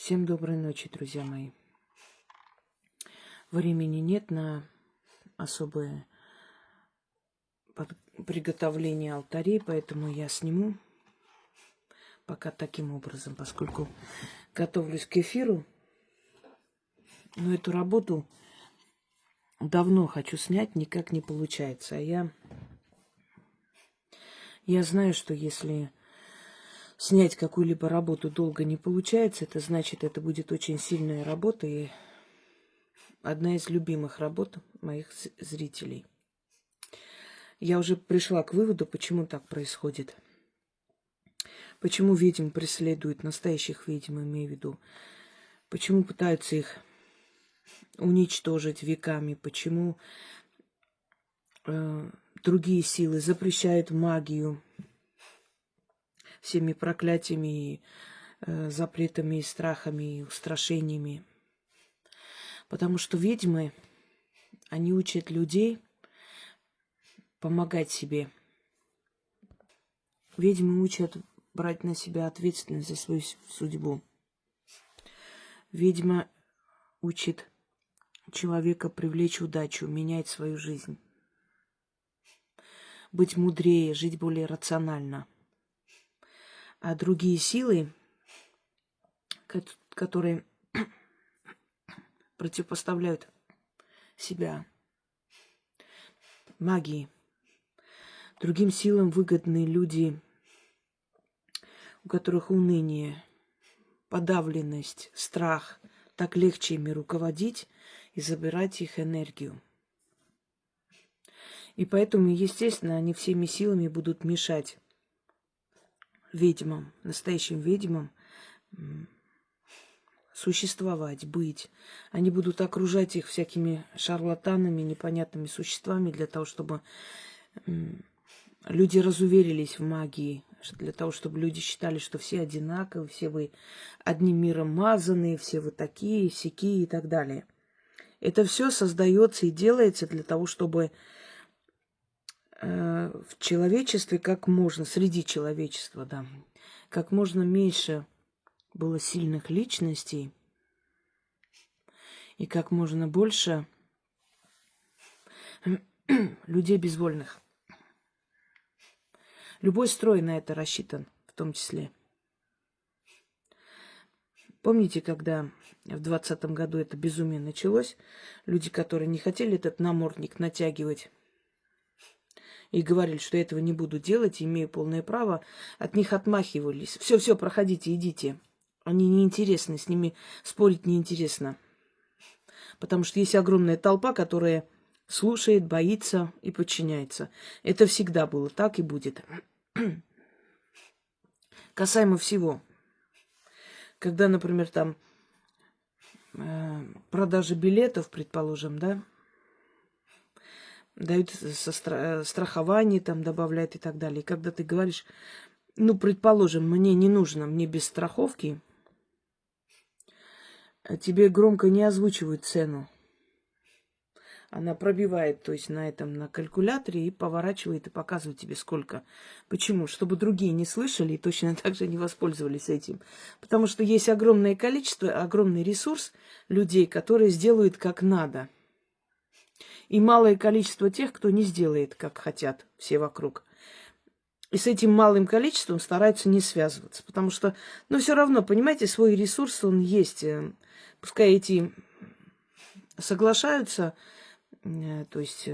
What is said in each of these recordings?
Всем доброй ночи, друзья мои. Времени нет на особое приготовление алтарей, поэтому я сниму пока таким образом, поскольку готовлюсь к эфиру. Но эту работу давно хочу снять, никак не получается. А я знаю, что если снять какую-либо работу долго не получается, это значит, это будет очень сильная работа и одна из любимых работ моих зрителей. Я уже пришла к выводу, почему так происходит. Почему ведьм преследуют, настоящих ведьм, имею в виду. Почему пытаются их уничтожить веками. Почему другие силы запрещают магию всеми проклятиями, запретами, и страхами, и устрашениями. Потому что ведьмы, они учат людей помогать себе. Ведьмы учат брать на себя ответственность за свою судьбу. Ведьма учит человека привлечь удачу, менять свою жизнь. Быть мудрее, жить более рационально. А другие силы, которые противопоставляют себя магии, другим силам выгодны люди, у которых уныние, подавленность, страх. Так легче ими руководить и забирать их энергию. И поэтому, естественно, они всеми силами будут мешать ведьмам, настоящим ведьмам, существовать, быть. Они будут окружать их всякими шарлатанами, непонятными существами для того, чтобы люди разуверились в магии, для того, чтобы люди считали, что все одинаковы, все вы одним миром мазанные, все вы такие, сякие и так далее. Это все создается и делается для того, чтобы в человечестве как можно, среди человечества, да, как можно меньше было сильных личностей и как можно больше людей безвольных. Любой строй на это рассчитан, в том числе. Помните, когда в 2020 году это безумие началось, люди, которые не хотели этот намордник натягивать и говорили, что я этого не буду делать, имею полное право, от них отмахивались. Все, проходите, идите. Они неинтересны, с ними спорить неинтересно. Потому что есть огромная толпа, которая слушает, боится и подчиняется. Это всегда было так и будет. Касаемо всего. Когда, например, там продажи билетов, предположим, да, дают страхование, там добавляют и так далее. И когда ты говоришь, ну, предположим, мне не нужно, мне без страховки, тебе громко не озвучивают цену. Она пробивает, то есть на калькуляторе и поворачивает и показывает тебе сколько. Почему? Чтобы другие не слышали и точно так же не воспользовались этим. Потому что есть огромное количество, огромный ресурс людей, которые сделают как надо. И малое количество тех, кто не сделает, как хотят все вокруг. И с этим малым количеством стараются не связываться. Потому что, ну, все равно, понимаете, свой ресурс, он есть. Пускай эти соглашаются, то есть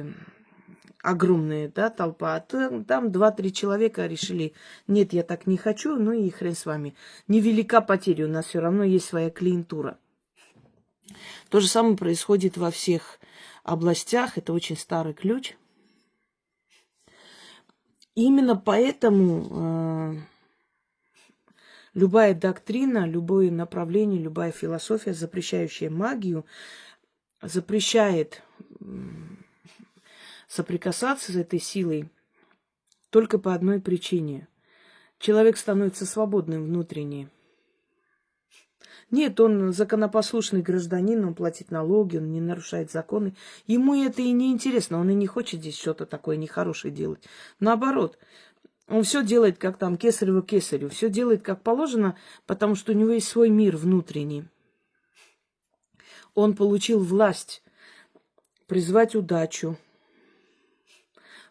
огромная, да, толпа, а там 2-3 человека решили, нет, я так не хочу, ну и хрен с вами. Невелика потеря, у нас все равно есть своя клиентура. То же самое происходит во всех областях, это очень старый ключ. Именно поэтому любая доктрина, любое направление, любая философия, запрещающая магию, запрещает соприкасаться с этой силой только по одной причине. Человек становится свободным внутренне. Нет, он законопослушный гражданин, он платит налоги, он не нарушает законы. Ему это и не интересно, он и не хочет здесь что-то такое нехорошее делать. Наоборот, Он все делает, как там кесарево кесарю. Все делает, как положено, потому что у него есть свой мир внутренний. Он получил власть призвать удачу,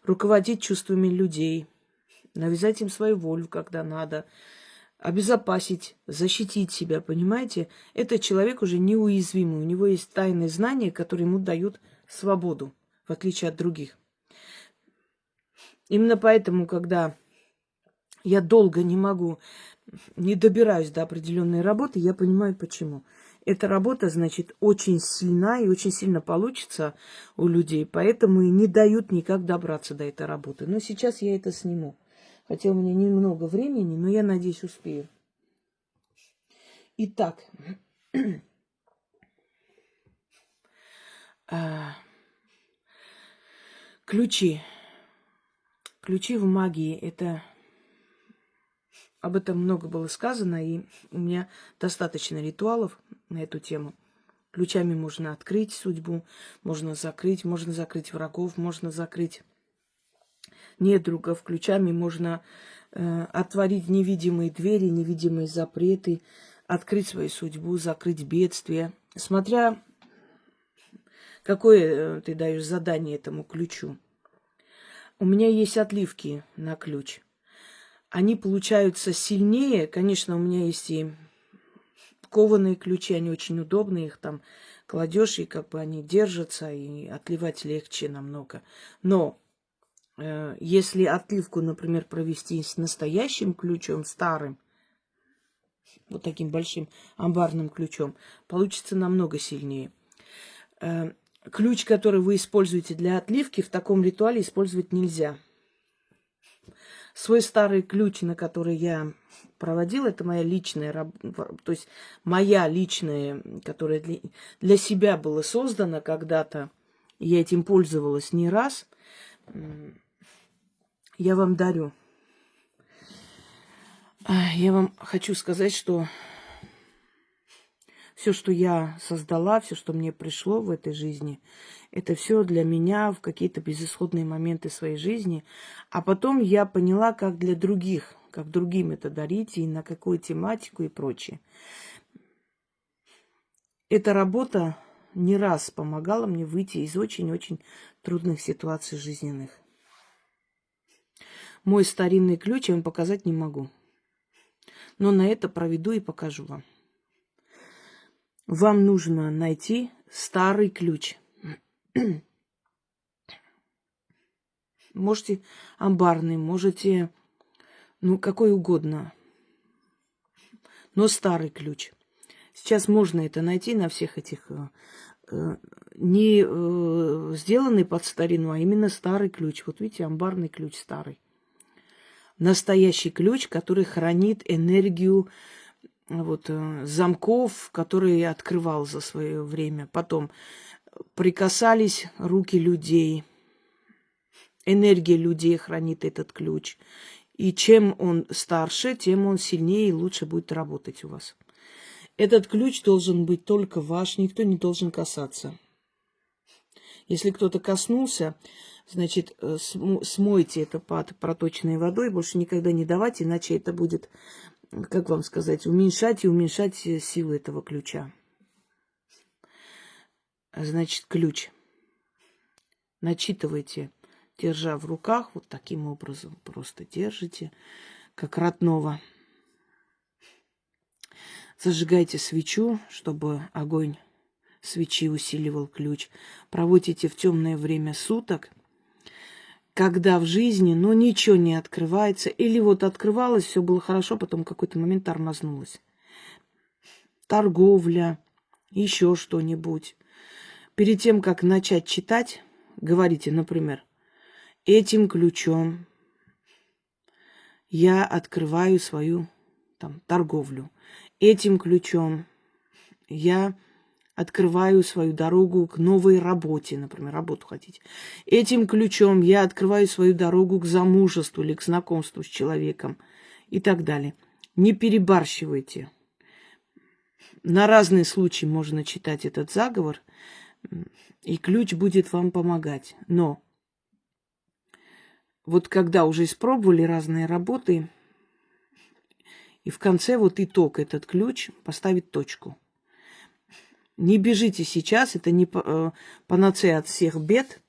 руководить чувствами людей, навязать им свою волю, когда надо, обезопасить, защитить себя, понимаете? Этот человек уже неуязвимый, у него есть тайные знания, которые ему дают свободу, в отличие от других. Именно поэтому, когда я долго не добираюсь до определенной работы, я понимаю, почему. Эта работа, значит, очень сильна и очень сильно получится у людей, поэтому и не дают никак добраться до этой работы. Но сейчас я это сниму. Хотя у меня немного времени, но я надеюсь, успею. Итак, ключи. Ключи в магии. Об этом много было сказано, и у меня достаточно ритуалов на эту тему. Ключами можно открыть судьбу, можно закрыть врагов, можно закрыть недругов. Ключами можно отворить невидимые двери, невидимые запреты, открыть свою судьбу, закрыть бедствие. Смотря какое ты даешь задание этому ключу. У меня есть отливки на ключ. Они получаются сильнее. Конечно, у меня есть и кованые ключи, они очень удобные, их там кладешь, и как бы они держатся, и отливать легче намного. Но если отливку, например, провести с настоящим ключом, старым, вот таким большим амбарным ключом, получится намного сильнее. Ключ, который вы используете для отливки, в таком ритуале использовать нельзя. Свой старый ключ, на который я проводила, это моя личная работа, то есть моя личная, которая для себя была создана когда-то, я этим пользовалась не раз, я вам дарю. Я вам хочу сказать, что все, что я создала, все, что мне пришло в этой жизни, это все для меня в какие-то безысходные моменты своей жизни. А потом я поняла, как для других, как другим это дарить, и на какую тематику и прочее. Эта работа не раз помогала мне выйти из очень-очень трудных ситуаций жизненных. Мой старинный ключ я вам показать не могу. Но на это проведу и покажу вам. Вам нужно найти старый ключ. Можете амбарный, можете, какой угодно. Но старый ключ. Сейчас можно это найти на всех этих, не сделанный под старину, а именно старый ключ. Вот видите, амбарный ключ старый. Настоящий ключ, который хранит энергию замков, которые я открывал за свое время. Потом прикасались руки людей. Энергия людей хранит этот ключ. И чем он старше, тем он сильнее и лучше будет работать у вас. Этот ключ должен быть только ваш, никто не должен касаться. Если кто-то коснулся, значит, смойте это под проточной водой, больше никогда не давать, иначе это будет, как вам сказать, уменьшать и уменьшать силу этого ключа. Значит, ключ. Начитывайте, держа в руках, вот таким образом просто держите, как родного. Зажигайте свечу, чтобы огонь свечи усиливал ключ. Проводите в темное время суток, когда в жизни, ничего не открывается. Или открывалось, все было хорошо, потом в какой-то момент тормознулось. Торговля, еще что-нибудь. Перед тем, как начать читать, говорите, например, этим ключом я открываю свою торговлю. Этим ключом я открываю свою дорогу к новой работе, например, работу хотите. Этим ключом я открываю свою дорогу к замужеству или к знакомству с человеком и так далее. Не перебарщивайте. На разные случаи можно читать этот заговор, и ключ будет вам помогать. Но вот когда уже испробовали разные работы, и в конце вот итог, этот ключ, поставить точку. Не бежите сейчас, это не панацея от всех бед.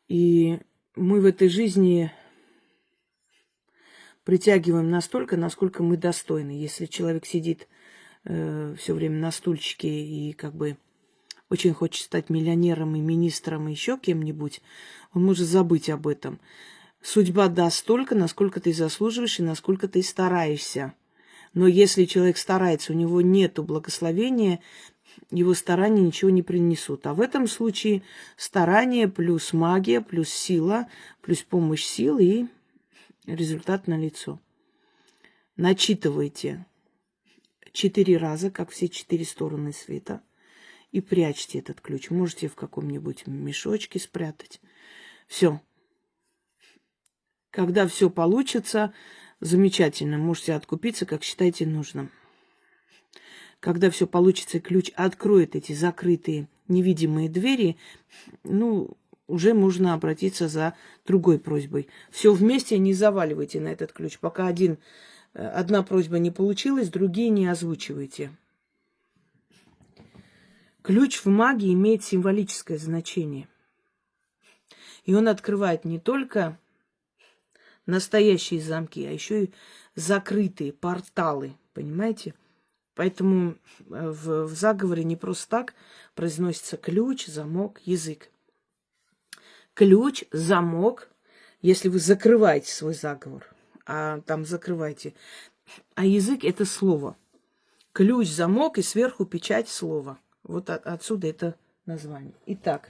И мы в этой жизни притягиваем настолько, насколько мы достойны. Если человек сидит все время на стульчике и как бы очень хочет стать миллионером и министром и еще кем-нибудь, он может забыть об этом. Судьба даст столько, насколько ты заслуживаешь и насколько ты стараешься. Но если человек старается, у него нету благословения, его старания ничего не принесут. А в этом случае старание плюс магия, плюс сила, плюс помощь сил и результат налицо. Начитывайте 4 раза, как все 4 стороны света, и прячьте этот ключ. Можете в каком-нибудь мешочке спрятать. Все. Когда все получится, замечательно, можете откупиться, как считаете нужным. Когда все получится, ключ откроет эти закрытые невидимые двери, уже можно обратиться за другой просьбой. Все вместе не заваливайте на этот ключ. Пока одна просьба не получилась, другие не озвучивайте. Ключ в магии имеет символическое значение. И он открывает не только настоящие замки, а еще и закрытые порталы. Понимаете? Поэтому в заговоре не просто так произносится ключ, замок, язык. Ключ, замок, если вы закрываете свой заговор, а там закрываете. А язык – это слово. Ключ, замок и сверху печать слова. Вот отсюда это название. Итак,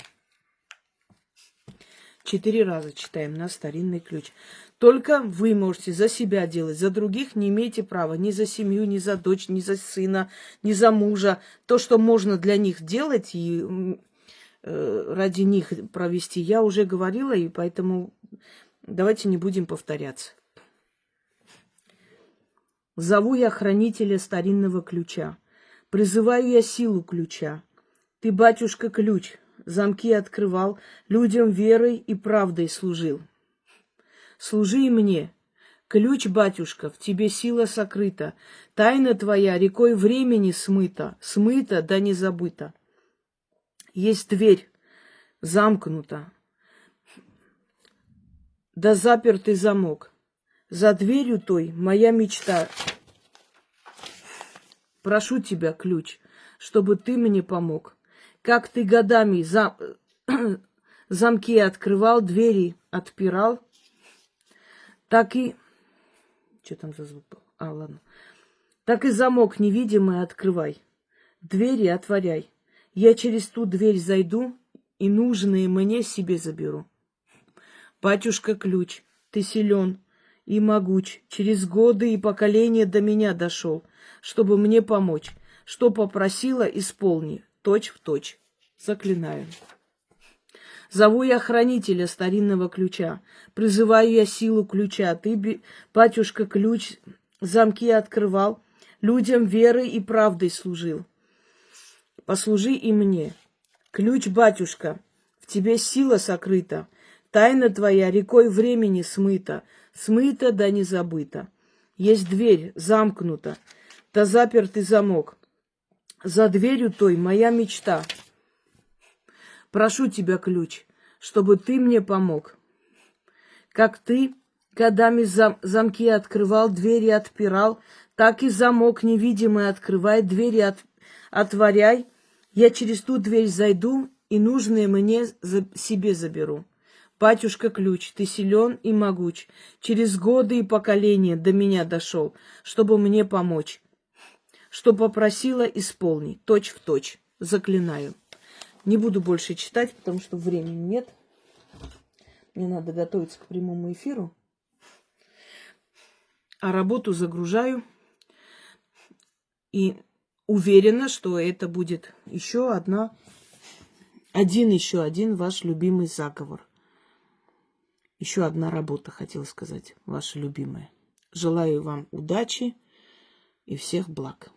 4 раза читаем на старинный ключ. Только вы можете за себя делать, за других не имеете права. Ни за семью, ни за дочь, ни за сына, ни за мужа. То, что можно для них делать и ради них провести, я уже говорила, и поэтому давайте не будем повторяться. Зову я хранителя старинного ключа. Призываю я силу ключа. Ты, батюшка, ключ, замки открывал, людям верой и правдой служил. Служи и мне. Ключ, батюшка, в тебе сила сокрыта. Тайна твоя рекой времени смыта, смыта да не забыта. Есть дверь, замкнута, да запертый замок. За дверью той моя мечта. Прошу тебя, ключ, чтобы ты мне помог. Как ты годами замки открывал, двери отпирал, так и... Что там за звук был? Ладно. Так и замок невидимый открывай. Двери отворяй. Я через ту дверь зайду и нужные мне себе заберу. Батюшка ключ, ты силен и могуч. Через годы и поколения до меня дошел, чтобы мне помочь. Что попросила, исполни. Точь в точь. Заклинаю. Зову я хранителя старинного ключа. Призываю я силу ключа. Ты, батюшка, ключ, замки открывал, людям верой и правдой служил. Послужи и мне. Ключ, батюшка, в тебе сила сокрыта. Тайна твоя рекой времени смыта. Смыта да не забыта. Есть дверь, замкнута, да запертый замок. За дверью той моя мечта. Прошу тебя, ключ, чтобы ты мне помог. Как ты годами замки открывал, двери отпирал, так и замок невидимый открывай, двери отворяй. Я через ту дверь зайду и нужное мне себе заберу. Батюшка ключ, ты силен и могуч. Через годы и поколения до меня дошел, чтобы мне помочь. Что попросила, исполни. Точь в точь. Заклинаю. Не буду больше читать, потому что времени нет. Мне надо готовиться к прямому эфиру. А работу загружаю. И уверена, что это будет еще один ваш любимый заговор. Еще одна работа, хотела сказать, ваша любимая. Желаю вам удачи и всех благ.